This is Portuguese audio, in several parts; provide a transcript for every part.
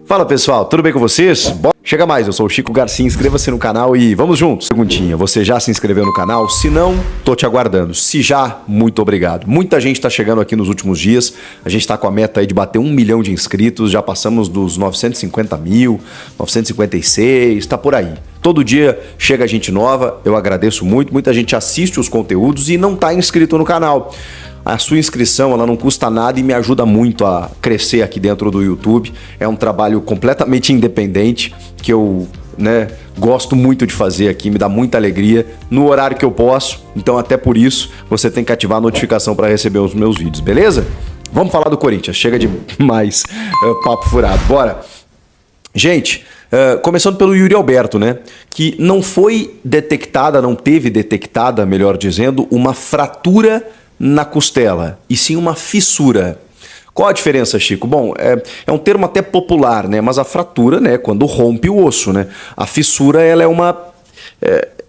Fala pessoal, tudo bem com vocês? Chega mais, eu sou o Chico Garcia, inscreva-se no canal e vamos juntos. Perguntinha, você já se inscreveu no canal? Se não, tô te aguardando. Se já, muito obrigado. Muita gente tá chegando aqui nos últimos dias, a gente tá com a meta aí de bater 1 milhão de inscritos, já passamos dos 950 mil, 956, tá por aí. Todo dia chega gente nova, eu agradeço muito, muita gente assiste os conteúdos e não tá inscrito no canal. A sua inscrição, ela não custa nada e me ajuda muito a crescer aqui dentro do YouTube. É um trabalho completamente independente que eu, gosto muito de fazer aqui, me dá muita alegria no horário que eu posso. Então, até por isso, você tem que ativar a notificação para receber os meus vídeos, beleza? Vamos falar do Corinthians, chega de mais papo furado, bora! Gente, começando pelo Yuri Alberto, que não foi detectada, não teve detectada, melhor dizendo, uma fratura na costela, e sim uma fissura. Qual a diferença, Chico? Bom, é um termo até popular, mas a fratura, quando rompe o osso, A fissura, ela é uma,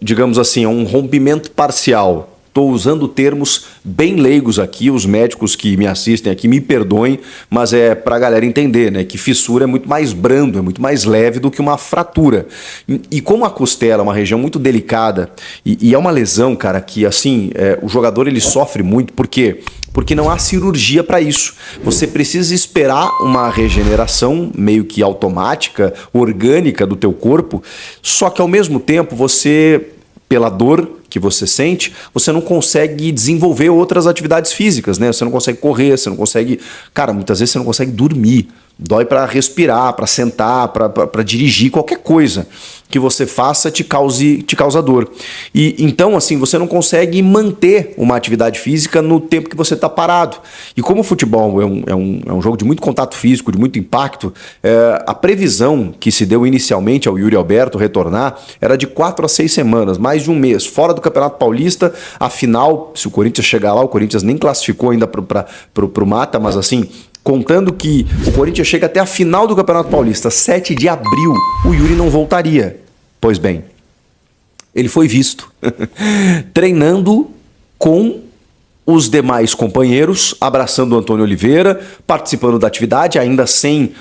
digamos assim, é um rompimento parcial. Estou usando termos bem leigos aqui, os médicos que me assistem aqui me perdoem, mas é para a galera entender, que fissura é muito mais brando, é muito mais leve do que uma fratura. E como a costela é uma região muito delicada e é uma lesão, cara, que assim, o jogador ele sofre muito, por quê? Porque não há cirurgia para isso. Você precisa esperar uma regeneração meio que automática, orgânica do teu corpo, só que ao mesmo tempo você, pela dor que você sente, você não consegue desenvolver outras atividades físicas, Você não consegue correr, você não consegue... Cara, muitas vezes você não consegue dormir. Dói para respirar, para sentar, para dirigir, qualquer coisa que você faça te causa dor. E então, assim, você não consegue manter uma atividade física no tempo que você está parado. E como o futebol é um jogo de muito contato físico, de muito impacto, a previsão que se deu inicialmente ao Yuri Alberto retornar era de 4 a 6 semanas, mais de um mês, fora do Campeonato Paulista. Afinal, se o Corinthians chegar lá, o Corinthians nem classificou ainda pro mata, mas assim... Contando que o Corinthians chega até a final do Campeonato Paulista, 7 de abril, o Yuri não voltaria. Pois bem, ele foi visto treinando com os demais companheiros, abraçando o Antônio Oliveira, participando da atividade, ainda sem,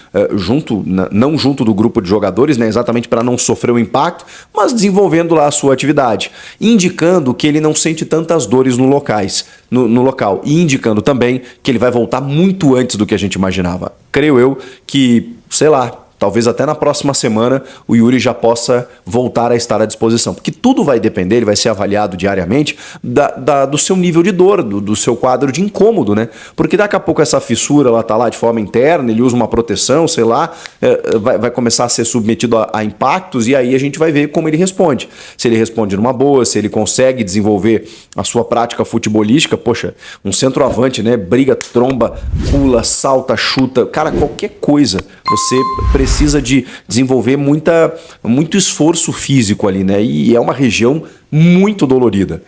não junto do grupo de jogadores, exatamente para não sofrer o impacto, mas desenvolvendo lá a sua atividade, indicando que ele não sente tantas dores no local, e indicando também que ele vai voltar muito antes do que a gente imaginava. Creio eu que, sei lá, talvez até na próxima semana o Yuri já possa voltar a estar à disposição. Porque tudo vai depender, ele vai ser avaliado diariamente do seu nível de dor, do seu quadro de incômodo, Porque daqui a pouco essa fissura ela tá lá de forma interna, ele usa uma proteção, sei lá, vai começar a ser submetido a impactos e aí a gente vai ver como ele responde. Se ele responde numa boa, se ele consegue desenvolver a sua prática futebolística, poxa, um centroavante, briga, tromba, pula, salta, chuta, cara, qualquer coisa, você precisa de desenvolver muito esforço físico ali, E é uma região muito dolorida.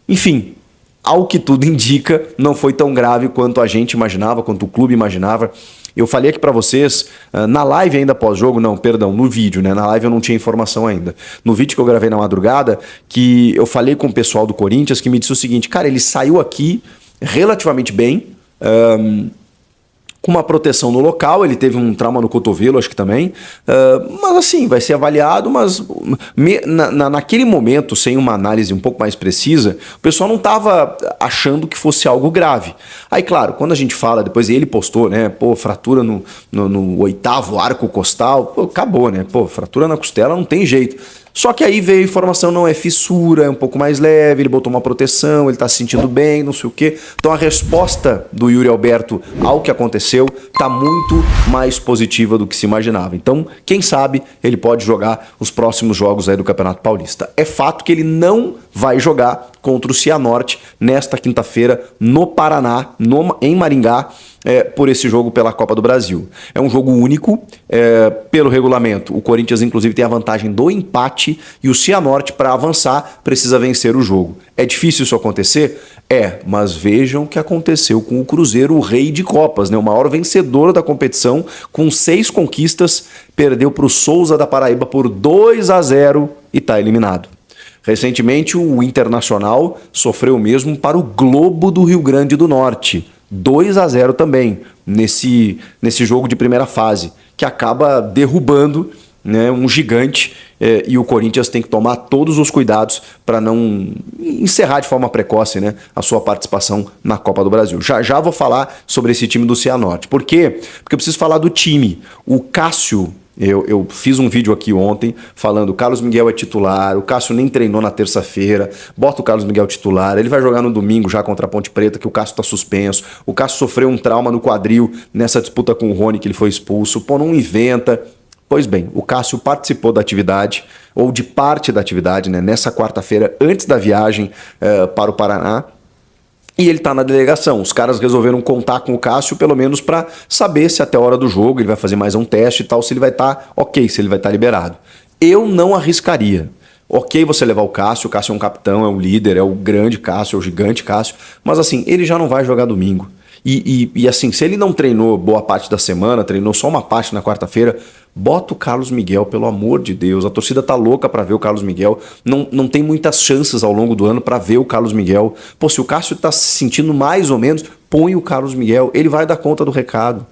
Enfim, ao que tudo indica, não foi tão grave quanto a gente imaginava, quanto o clube imaginava. Eu falei aqui para vocês, na live ainda pós-jogo, no vídeo, Na live eu não tinha informação ainda. No vídeo que eu gravei na madrugada, que eu falei com o pessoal do Corinthians, que me disse o seguinte, cara, ele saiu aqui relativamente bem, com uma proteção no local, ele teve um trauma no cotovelo, acho que também, mas assim, vai ser avaliado, mas naquele momento, sem uma análise um pouco mais precisa, o pessoal não estava achando que fosse algo grave. Aí, claro, quando a gente fala, depois ele postou, fratura no 8º arco costal, acabou, fratura na costela não tem jeito. Só que aí veio a informação, não é fissura, é um pouco mais leve, ele botou uma proteção, ele tá se sentindo bem, não sei o quê. Então a resposta do Yuri Alberto ao que aconteceu tá muito mais positiva do que se imaginava. Então, quem sabe, ele pode jogar os próximos jogos aí do Campeonato Paulista. É fato que ele não vai jogar contra o Cianorte nesta quinta-feira no Paraná, em Maringá, por esse jogo pela Copa do Brasil. É um jogo único, pelo regulamento. O Corinthians, inclusive, tem a vantagem do empate e o Cianorte, para avançar, precisa vencer o jogo. É difícil isso acontecer? Mas vejam o que aconteceu com o Cruzeiro, o rei de Copas, o maior vencedor da competição, com 6 conquistas, perdeu para o Souza da Paraíba por 2-0 e está eliminado. Recentemente, o Internacional sofreu o mesmo para o Globo do Rio Grande do Norte. 2-0 também, nesse jogo de primeira fase, que acaba derrubando, né, um gigante, e o Corinthians tem que tomar todos os cuidados para não encerrar de forma precoce, né, a sua participação na Copa do Brasil. Já vou falar sobre esse time do Cianorte. Por quê? Porque eu preciso falar do time. O Cássio, eu fiz um vídeo aqui ontem falando: o Carlos Miguel é titular, o Cássio nem treinou na terça-feira, bota o Carlos Miguel titular, ele vai jogar no domingo já contra a Ponte Preta, que o Cássio está suspenso, o Cássio sofreu um trauma no quadril nessa disputa com o Rony, que ele foi expulso, pô, não inventa. Pois bem, o Cássio participou da atividade, ou de parte da atividade, né, nessa quarta-feira, antes da viagem para o Paraná, e ele está na delegação. Os caras resolveram contar com o Cássio, pelo menos para saber se até a hora do jogo ele vai fazer mais um teste e tal, se ele vai estar ok, se ele vai estar liberado. Eu não arriscaria. Ok você levar o Cássio é um capitão, é um líder, é o grande Cássio, é o gigante Cássio, mas assim, ele já não vai jogar domingo. E assim, se ele não treinou boa parte da semana, treinou só uma parte na quarta-feira, bota o Carlos Miguel, pelo amor de Deus. A torcida tá louca para ver o Carlos Miguel. Não tem muitas chances ao longo do ano para ver o Carlos Miguel. Pô, se o Cássio tá se sentindo mais ou menos, põe o Carlos Miguel. Ele vai dar conta do recado.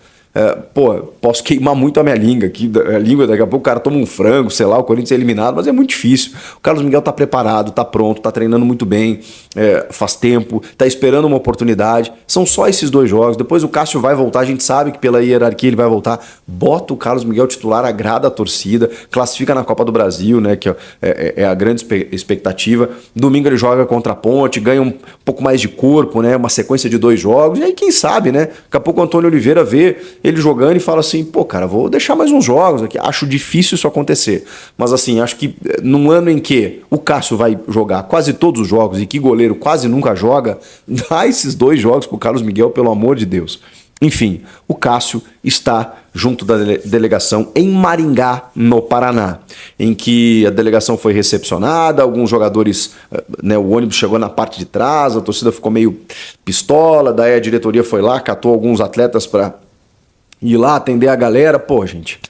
Posso queimar muito a minha língua aqui, daqui a pouco o cara toma um frango, sei lá, o Corinthians é eliminado, mas é muito difícil. O Carlos Miguel tá preparado, tá pronto, tá treinando muito bem, faz tempo, tá esperando uma oportunidade. São só esses 2 jogos, depois o Cássio vai voltar, a gente sabe que pela hierarquia ele vai voltar. Bota o Carlos Miguel titular, agrada a torcida, classifica na Copa do Brasil, né, que é a grande expectativa. Domingo ele joga contra a Ponte, ganha um pouco mais de corpo, né, uma sequência de 2 jogos, e aí quem sabe, né, daqui a pouco o Antônio Oliveira vê ele jogando e fala assim: pô, cara, vou deixar mais uns jogos aqui. Acho difícil isso acontecer. Mas assim, acho que num ano em que o Cássio vai jogar quase todos os jogos e que goleiro quase nunca joga, dá esses 2 jogos pro Carlos Miguel, pelo amor de Deus. Enfim, o Cássio está junto da delegação em Maringá, no Paraná, em que a delegação foi recepcionada, alguns jogadores, né, o ônibus chegou na parte de trás, a torcida ficou meio pistola, daí a diretoria foi lá, catou alguns atletas para ir lá atender a galera. Pô, gente,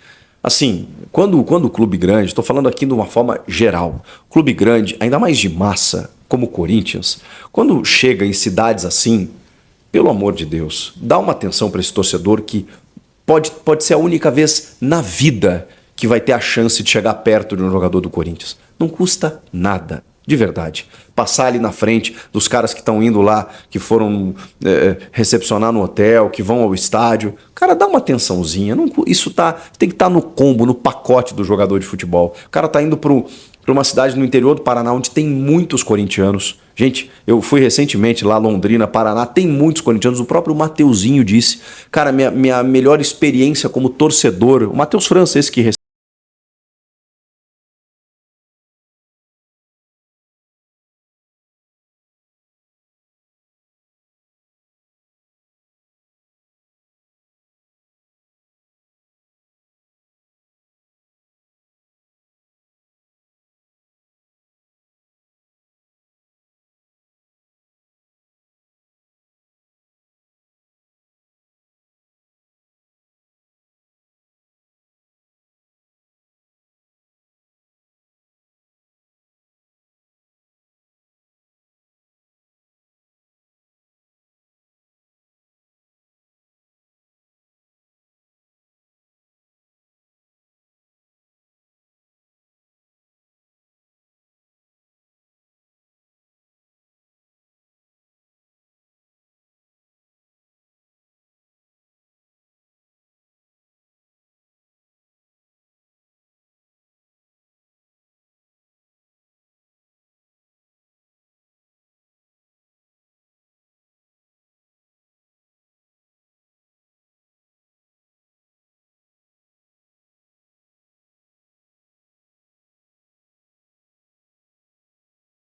assim, quando o clube grande, estou falando aqui de uma forma geral, clube grande, ainda mais de massa, como o Corinthians, quando chega em cidades assim, pelo amor de Deus, dá uma atenção para esse torcedor que pode ser a única vez na vida que vai ter a chance de chegar perto de um jogador do Corinthians. Não custa nada. De verdade. Passar ali na frente dos caras que estão indo lá, que foram recepcionar no hotel, que vão ao estádio. Cara, dá uma atençãozinha. Isso tem que estar no combo, no pacote do jogador de futebol. O cara tá indo para uma cidade no interior do Paraná, onde tem muitos corintianos. Gente, eu fui recentemente lá, Londrina, Paraná, tem muitos corintianos. O próprio Mateuzinho disse: cara, minha melhor experiência como torcedor, o Matheus França, esse que